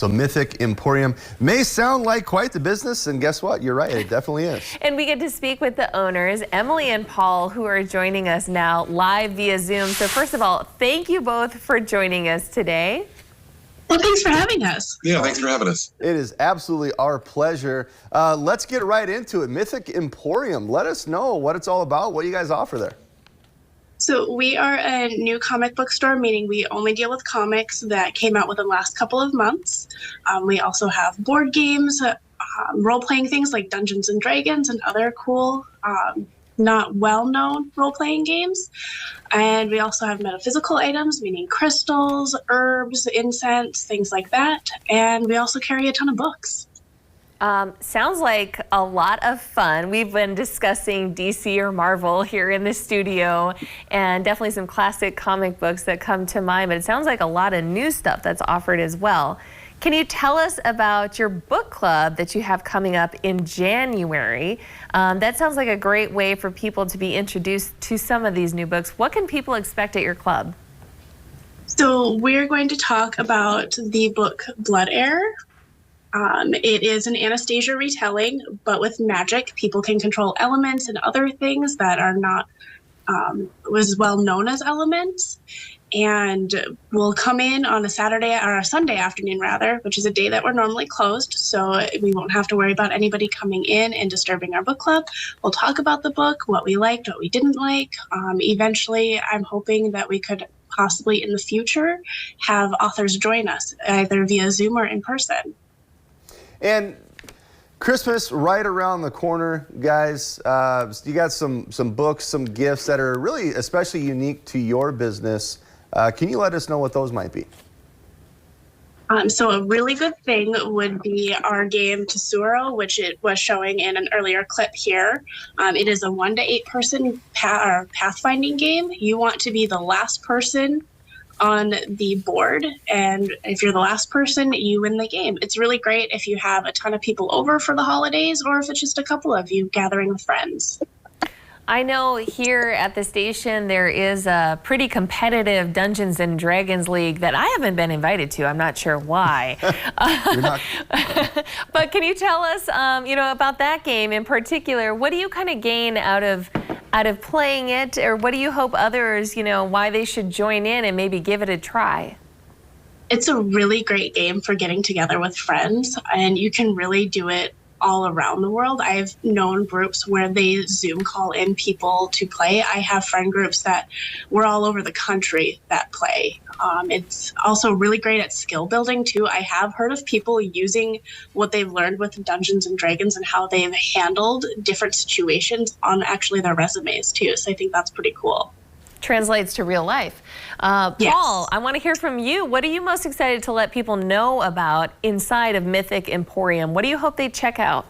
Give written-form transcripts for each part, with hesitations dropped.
So Mythic Emporium may sound like quite the business, and guess what? You're right, it definitely is. And we get to speak with the owners, Emily and Paul, who are joining us now live via Zoom. So first of all, thank you both for joining us today. Well, thanks for having us. Yeah, thanks for having us. It is absolutely our pleasure. Let's get right into it. Mythic Emporium, let us know what it's all about, what you guys offer there. So we are a new comic book store, meaning we only deal with comics that came out within the last couple of months. We also have board games, role-playing things like Dungeons and Dragons and other cool, not well-known role-playing games. And we also have metaphysical items, meaning crystals, herbs, incense, things like that. And we also carry a ton of books. Sounds like a lot of fun. We've been discussing DC or Marvel here in the studio, and definitely some classic comic books that come to mind, but it sounds like a lot of new stuff that's offered as well. Can you tell us about your book club that you have coming up in January? That sounds like a great way for people to be introduced to some of these new books. What can people expect at your club? So we're going to talk about the book Blood Heir. It is an Anastasia retelling, but with magic. People can control elements and other things that are not as well known as elements. And we'll come in on a Saturday or a Sunday afternoon, rather, which is a day that we're normally closed. So we won't have to worry about anybody coming in and disturbing our book club. We'll talk about the book, what we liked, what we didn't like. Eventually, I'm hoping that we could possibly in the future have authors join us, either via Zoom or in person. And Christmas right around the corner, guys. You got some books, some gifts that are really especially unique to your business. Can you let us know what those might be? So a really good thing would be our game Tesoro, which it was showing in an earlier clip here. It is a 1 to 8 person pathfinding game. You want to be the last person on the board, and if you're the last person, you win the game. It's really great if you have a ton of people over for the holidays, or if it's just a couple of you gathering with friends. I know here at the station there is a pretty competitive Dungeons and Dragons League that I haven't been invited to. I'm not sure why. You're not... But can you tell us, about that game in particular? What do you kind of gain out of playing it, or what do you hope others, why they should join in and maybe give it a try? It's a really great game for getting together with friends, and you can really do it all around the world. I've known groups where they Zoom call in people to play. I have friend groups that were all over the country that play. It's also really great at skill building too. I have heard of people using what they've learned with Dungeons and Dragons and how they've handled different situations on actually their resumes too. So I think that's pretty cool. Translates to real life. Yes. Paul, I want to hear from you. What are you most excited to let people know about inside of Mythic Emporium? What do you hope they check out?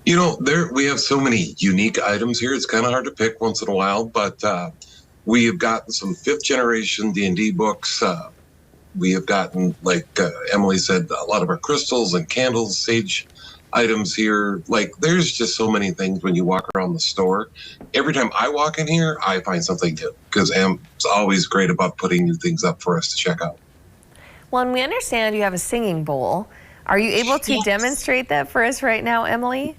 We have so many unique items here. It's kind of hard to pick once in a while, but we have gotten some 5th generation D&D books. We have gotten, like Emily said, a lot of our crystals and candles, sage items here. There's just so many things when you walk around the store. Every time I walk in here, I find something new, because Am's always great about putting new things up for us to check out. Well, and we understand you have a singing bowl. Are you able to demonstrate that for us right now, Emily?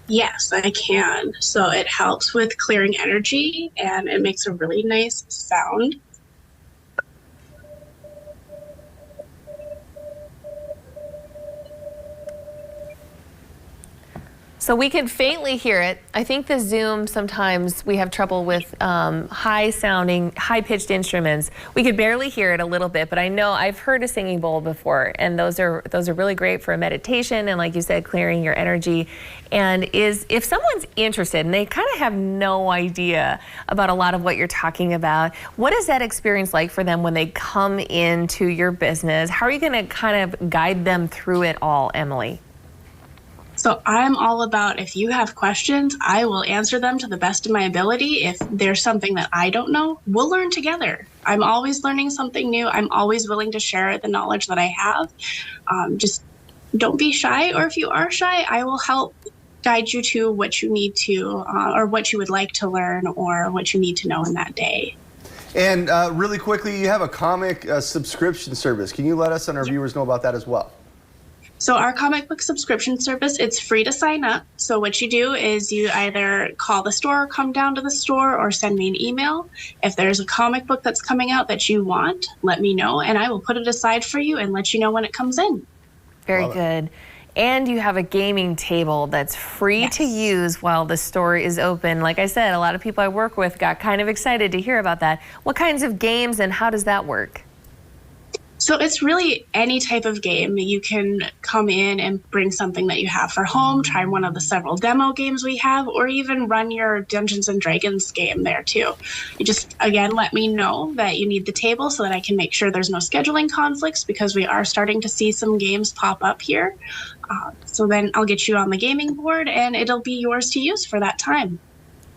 Yes, I can. So it helps with clearing energy, and it makes a really nice sound. So we can faintly hear it. I think the Zoom, sometimes we have trouble with high-sounding, high-pitched instruments. We could barely hear it a little bit, but I know I've heard a singing bowl before, and those are really great for a meditation and, like you said, clearing your energy. And if someone's interested and they kind of have no idea about a lot of what you're talking about, what is that experience like for them when they come into your business? How are you going to kind of guide them through it all, Emily? So I'm all about, if you have questions, I will answer them to the best of my ability. If there's something that I don't know, we'll learn together. I'm always learning something new. I'm always willing to share the knowledge that I have. Just don't be shy, or if you are shy, I will help guide you to what you need to, or what you would like to learn, or what you need to know in that day. And really quickly, you have a comic subscription service. Can you let us and our viewers know about that as well? So our comic book subscription service, it's free to sign up. So what you do is you either call the store, come down to the store, or send me an email. If there's a comic book that's coming out that you want, let me know, and I will put it aside for you and let you know when it comes in. Very good. And you have a gaming table that's free to use while the store is open. Like I said, a lot of people I work with got kind of excited to hear about that. What kinds of games and how does that work? So it's really any type of game. You can come in and bring something that you have for home, try one of the several demo games we have, or even run your Dungeons and Dragons game there too. You just, again, let me know that you need the table so that I can make sure there's no scheduling conflicts, because we are starting to see some games pop up here. So then I'll get you on the gaming board and it'll be yours to use for that time.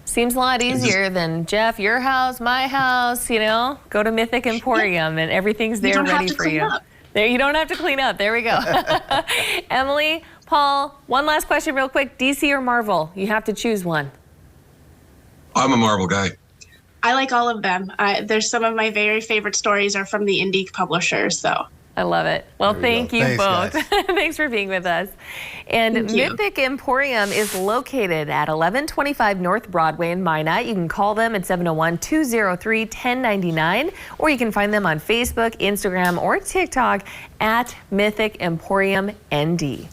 Seems a lot easier than, Jeff, your house, my house, you know, go to Mythic Emporium and everything's there ready for you. There, you don't have to clean up. There we go. Emily, Paul, one last question real quick. DC or Marvel? You have to choose one. I'm a Marvel guy. I like all of them. There's some of my very favorite stories are from the indie publishers, so. I love it. Well, thank you both. Thanks, Thanks for being with us. And Mythic Emporium is located at 1125 North Broadway in Minot. You can call them at 701-203-1099, or you can find them on Facebook, Instagram, or TikTok at Mythic Emporium ND.